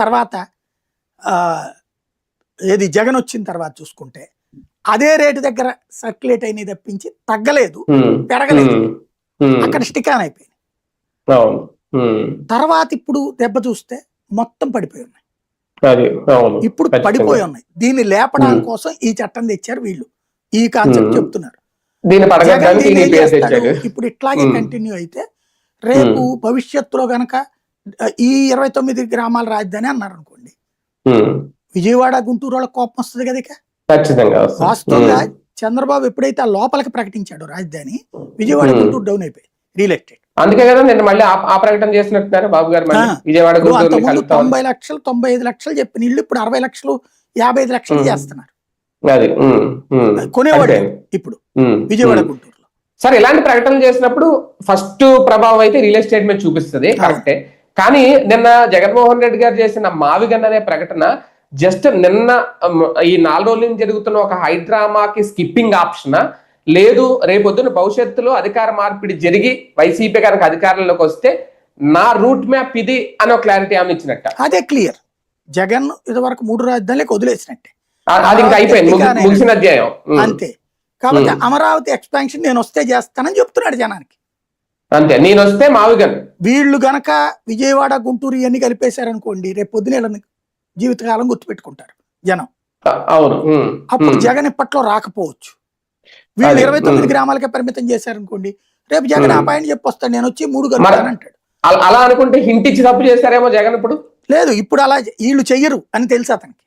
తర్వాత ఏది జగన్ వచ్చిన తర్వాత చూసుకుంటే అదే రేటు దగ్గర సర్క్యులేట్ అయినవి తప్పించి తగ్గలేదు, పెరగలేదు. అక్కడ స్టికాన్ అయిపోయింది. తర్వాత ఇప్పుడు దెబ్బ చూస్తే మొత్తం పడిపోయి ఉన్నాయి. ఇప్పుడు పడిపోయి ఉన్నాయి. దీన్ని లేపడం కోసం ఈ చట్టం తెచ్చారు వీళ్ళు. ఈ కాన్సెప్ట్ చెప్తున్నారు. ఇప్పుడు ఇట్లాగే కంటిన్యూ అయితే రేపు భవిష్యత్తులో గనక ఈ 29 గ్రామాల రాజధాని అన్నారు అనుకోండి, విజయవాడ గుంటూరు వాళ్ళకి కోపం వస్తుంది కదా. ఇక వాస్తవంగా చంద్రబాబు ఎప్పుడైతే ఆ లోపలికి ప్రకటించాడో రాజధాని, విజయవాడ గుంటూరు డౌన్ అయిపోయి రియల్ ఎస్టేట్. అందుకే కదా నేను మళ్ళీ ఆ ప్రకటన చేసినట్టున్నారు బాబు గారు. విజయవాడ 90 లక్షలు 95 లక్షలు చెప్పిన ఇల్లు ఇప్పుడు 60 లక్షలు 55 లక్షలు చేస్తున్నారు కొనేవాడు ఇప్పుడు విజయవాడ గుంటూరులో. సరే, ఇలాంటి ప్రకటనలు చేసినప్పుడు ఫస్ట్ ప్రభావం అయితే రియల్ ఎస్టేట్ మీద చూపిస్తుంది, కరెక్టే. కానీ నిన్న జగన్మోహన్ రెడ్డి గారు చేసిన మావిగన్ అనే ప్రకటన జస్ట్ నిన్న ఈ 4 రోజుల నుంచి జరుగుతున్న ఒక హైడ్రామాకి స్కిప్పింగ్ ఆప్షన్ లేదు, రేపొద్దున భవిష్యత్తులో అధికార మార్పిడి జరిగి వైసీపీ కనుక అధికారంలోకి వస్తే నా రూట్ మ్యాప్ ఇది అని ఒక క్లారిటీ ఆమె ఇచ్చినట్ట. అదే క్లియర్. జగన్ ఇది వరకు 3 రాజధానులకు వదిలేసినట్టే, అది ఇంకా అయిపోయింది, ముగిసిన అధ్యాయం అంతే. కాబట్టి అమరావతి ఎక్స్పాన్షన్ నేను వస్తే చేస్తానని చెప్తున్నాడు జనానికి. అంతే, నేను వస్తే మావిగన్. వీళ్ళు గనక విజయవాడ గుంటూరు ఇవన్నీ కలిపేశారనుకోండి, రేపు పొద్దున జీవితకాలం గుర్తుపెట్టుకుంటారు జనం. అవును, అప్పుడు జగన్ ఇప్పట్లో రాకపోవచ్చు. వీళ్ళు 29 గ్రామాలకే పరిమితం చేశారనుకోండి, రేపు జగన్ ఆ పాయింట్ చెప్పొస్తాడు, నేను వచ్చి 3 కలుపుతానంటాడు. అలా అనుకుంటే హింట్ ఇచ్చి తప్పు చేశారేమో జగన్. ఇప్పుడు లేదు, ఇప్పుడు అలా వీళ్ళు చెయ్యరు అని తెలుసు అతనికి.